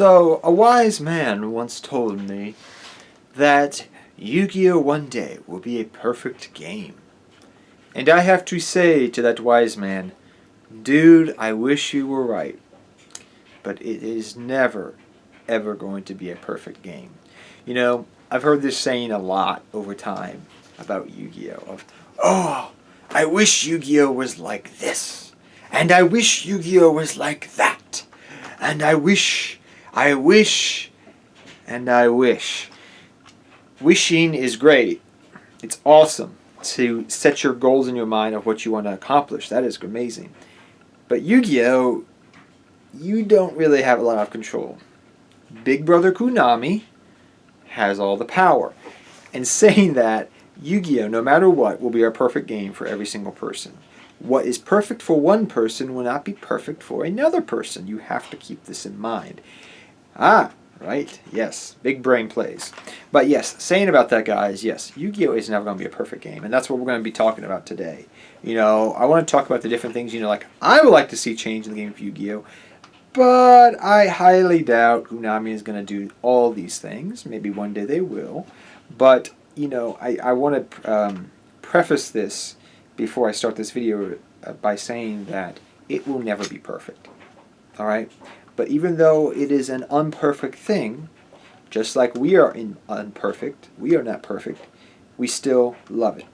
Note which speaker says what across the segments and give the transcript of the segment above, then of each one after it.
Speaker 1: So, a wise man once told me that Yu-Gi-Oh! One day will be a perfect game. And I have to say to that wise man, dude, I wish you were right. But it is never, ever going to be a perfect game. You know, I've heard this saying a lot over time about Yu-Gi-Oh! Oh, I wish Yu-Gi-Oh! Was like this. And I wish Yu-Gi-Oh! Was like that. And I wish, and I wish. Wishing is great. It's awesome to set your goals in your mind of what you want to accomplish. That is amazing. But Yu-Gi-Oh! You don't really have a lot of control. Big Brother Konami has all the power. And saying that, Yu-Gi-Oh! No matter what, will be a perfect game for every single person. What is perfect for one person will not be perfect for another person. You have to keep this in mind. Ah, right. Yes. Big brain plays. But yes, saying about that, guys, yes, Yu-Gi-Oh! Is never going to be a perfect game. And that's what we're going to be talking about today. You know, I want to talk about the different things, like I would like to see change in the game of Yu-Gi-Oh! But I highly doubt Konami is going to do all these things. Maybe one day they will. But, I want to preface this before I start this video by saying that it will never be perfect. Alright? But even though it is an imperfect thing, just like we are imperfect, we are not perfect, we still love it.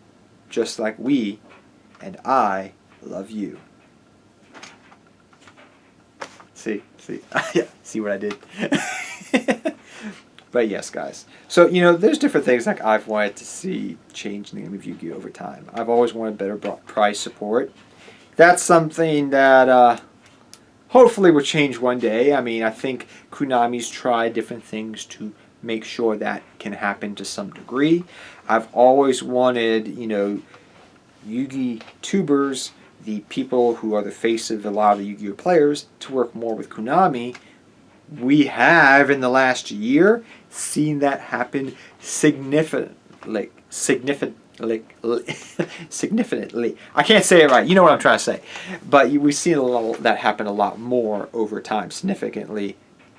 Speaker 1: Just like we and I love you. See? Yeah, see what I did? But yes, guys. So, there's different things like I've wanted to see change in the game of Yu-Gi-Oh! Over time. I've always wanted better prize support. That's something that hopefully will change one day. I mean, I think Konami's tried different things to make sure that can happen to some degree. I've always wanted, Yu-Gi tubers, the people who are the face of a lot of the Yu-Gi-Oh! Players, to work more with Konami. We have, in the last year, seen that happen significantly. Significantly. I can't say it right. You know what I'm trying to say. But we've seen that happen a lot more over time. Significantly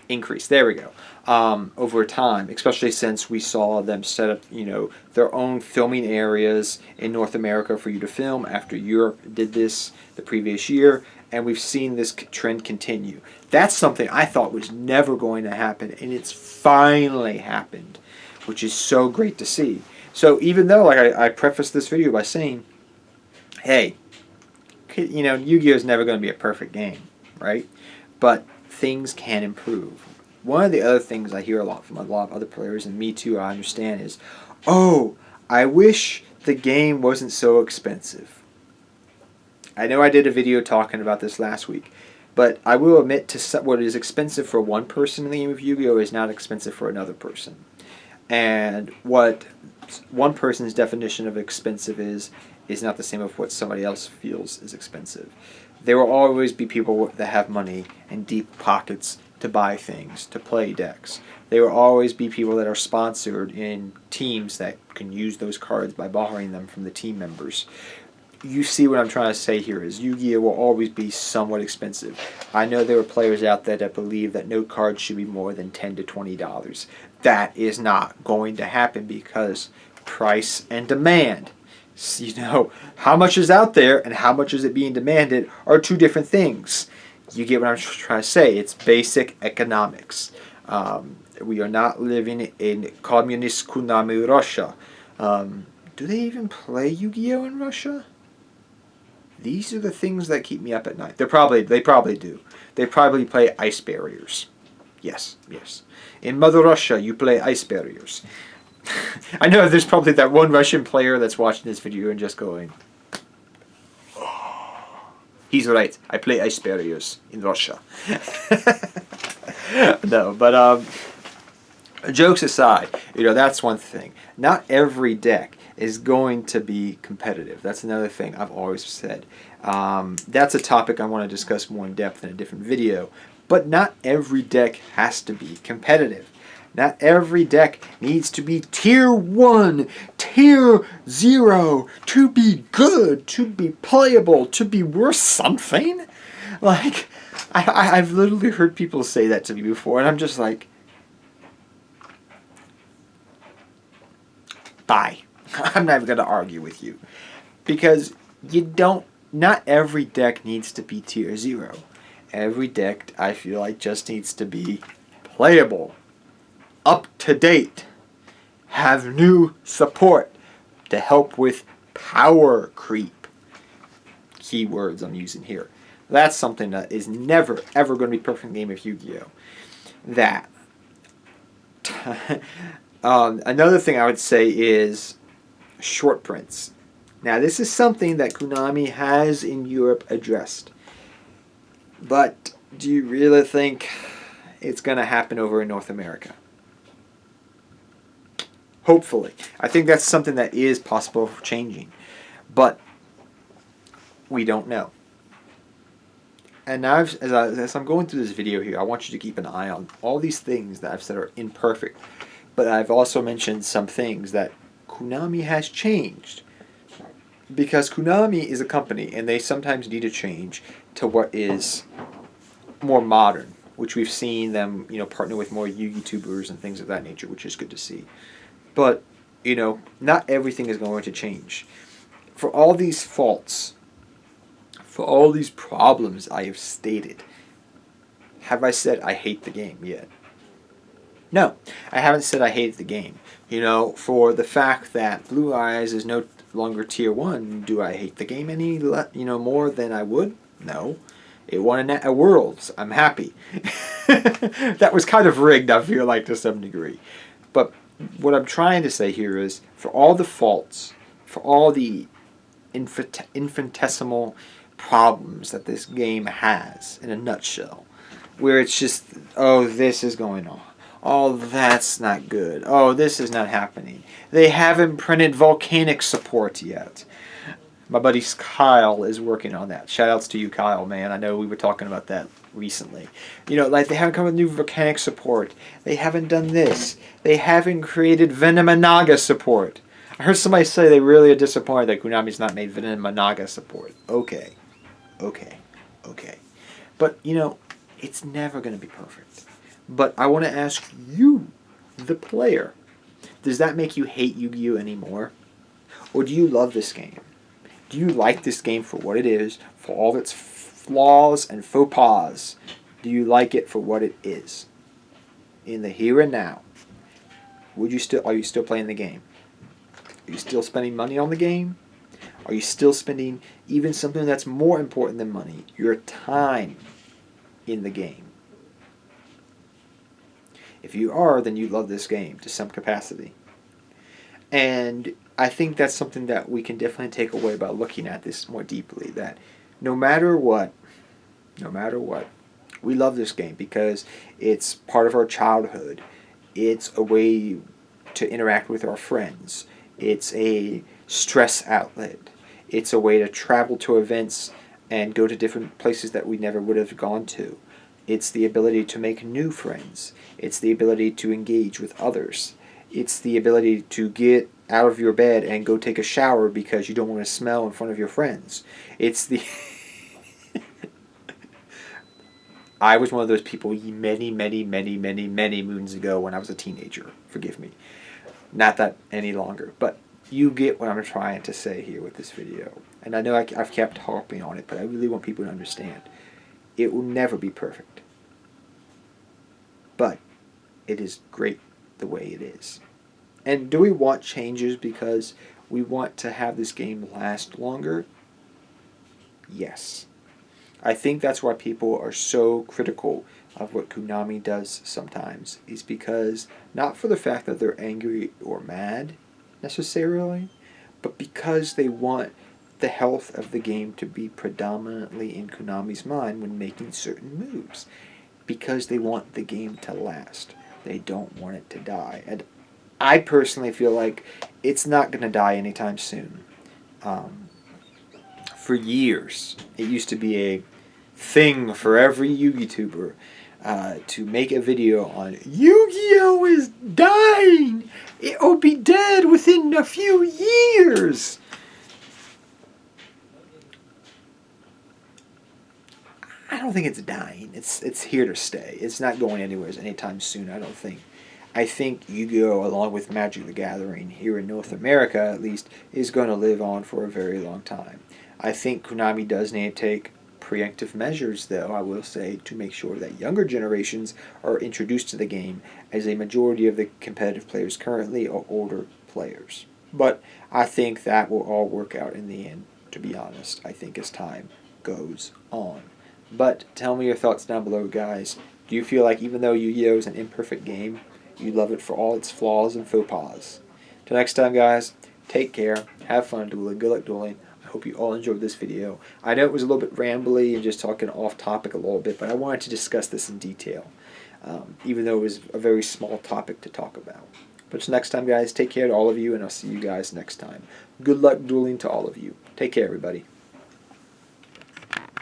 Speaker 1: increase. There we go. Over time, especially since we saw them set up, their own filming areas in North America for you to film after Europe did this the previous year. And we've seen this trend continue. That's something I thought was never going to happen, and it's finally happened, which is so great to see. So even though, like I prefaced this video by saying, hey, Yu-Gi-Oh! Is never going to be a perfect game, right? But things can improve. One of the other things I hear a lot from a lot of other players, and me too, I understand, is, oh, I wish the game wasn't so expensive. I know I did a video talking about this last week, but I will admit to what is expensive for one person in the game of Yu-Gi-Oh! Is not expensive for another person. And what one person's definition of expensive is not the same of what somebody else feels is expensive. There will always be people that have money and deep pockets to buy things, to play decks. There will always be people that are sponsored in teams that can use those cards by borrowing them from the team members. You see what I'm trying to say here is Yu-Gi-Oh! Will always be somewhat expensive. I know there are players out there that believe that no card should be more than $10 to $20. That is not going to happen because price and demand. How much is out there and how much is it being demanded are two different things. You get what I'm trying to say. It's basic economics. We are not living in communist Konami Russia. Do they even play Yu-Gi-Oh! In Russia? These are the things that keep me up at night. They probably do. They probably play ice barriers. Yes. In Mother Russia, you play ice barriers. I know there's probably that one Russian player that's watching this video and just going, oh, he's right. I play ice barriers in Russia. No, but jokes aside, that's one thing. Not every deck is going to be competitive. That's another thing I've always said. That's a topic I want to discuss more in depth in a different video. But not every deck has to be competitive. Not every deck needs to be tier 1, tier 0 to be good, to be playable, to be worth something. Like, I've literally heard people say that to me before, and I'm just like, bye. I'm not even going to argue with you. Because you don't, not every deck needs to be tier 0. Every deck, I feel like, just needs to be playable, up to date, have new support to help with power creep. Keywords I'm using here. That's something that is never, ever going to be perfect in a game of Yu-Gi-Oh! That. Another thing I would say is short prints. Now, this is something that Konami has in Europe addressed. But do you really think it's going to happen over in North America? Hopefully. I think that's something that is possible for changing. But we don't know. And now, as I'm going through this video here, I want you to keep an eye on all these things that I've said are imperfect. But I've also mentioned some things that Konami has changed. Because Konami is a company, and they sometimes need to change to what is more modern, which we've seen them, partner with more YouTubers and things of that nature, which is good to see. But, not everything is going to change. For all these faults, for all these problems I have stated, have I said I hate the game yet? No, I haven't said I hate the game. For the fact that Blue Eyes is no longer tier 1, do I hate the game any more than I would? No. It won a Worlds. I'm happy. That was kind of rigged, I feel like, to some degree. But what I'm trying to say here is, for all the faults, for all the infinitesimal problems that this game has, in a nutshell, where it's just, oh, this is going on. Oh, that's not good. Oh, this is not happening. They haven't printed volcanic support yet. My buddy Kyle is working on that. Shoutouts to you, Kyle, man. I know we were talking about that recently. They haven't come with new volcanic support. They haven't done this. They haven't created Venomanaga support. I heard somebody say they really are disappointed that Konami's not made Venomanaga support. Okay. But, it's never going to be perfect. But I want to ask you, the player, does that make you hate Yu-Gi-Oh! Anymore? Or do you love this game? Do you like this game for what it is, for all its flaws and faux pas? Do you like it for what it is? In the here and now, are you still playing the game? Are you still spending money on the game? Are you still spending even something that's more important than money, your time in the game? If you are, then you love this game to some capacity. And I think that's something that we can definitely take away by looking at this more deeply, that no matter what, we love this game because it's part of our childhood. It's a way to interact with our friends. It's a stress outlet. It's a way to travel to events and go to different places that we never would have gone to. It's the ability to make new friends. It's the ability to engage with others. It's the ability to get out of your bed and go take a shower because you don't want to smell in front of your friends. It's the... I was one of those people many moons ago when I was a teenager. Forgive me. Not that any longer. But you get what I'm trying to say here with this video. And I know I've kept harping on it, but I really want people to understand. It will never be perfect. But it is great the way it is. And do we want changes because we want to have this game last longer? Yes. I think that's why people are so critical of what Konami does sometimes, is because not for the fact that they're angry or mad necessarily, but because they want the health of the game to be predominantly in Konami's mind when making certain moves, because they want the game to last. They don't want it to die. And I personally feel like it's not going to die anytime soon. For years, it used to be a thing for every YouTuber to make a video on Yu-Gi-Oh! Is dying! It'll be dead within a few years! I don't think it's dying. It's here to stay. It's not going anywhere anytime soon, I don't think. I think Yu-Gi-Oh, along with Magic the Gathering, here in North America at least, is going to live on for a very long time. I think Konami does need to take preemptive measures, though, I will say, to make sure that younger generations are introduced to the game, as a majority of the competitive players currently are older players. But I think that will all work out in the end, to be honest, I think, as time goes on. But tell me your thoughts down below, guys. Do you feel like even though Yu-Gi-Oh is an imperfect game, you love it for all its flaws and faux pas? Till next time, guys, take care, have fun dueling, good luck dueling. I hope you all enjoyed this video. I know it was a little bit rambly and just talking off topic a little bit, but I wanted to discuss this in detail, even though it was a very small topic to talk about. But till next time, guys, take care to all of you, and I'll see you guys next time. Good luck dueling to all of you. Take care, everybody.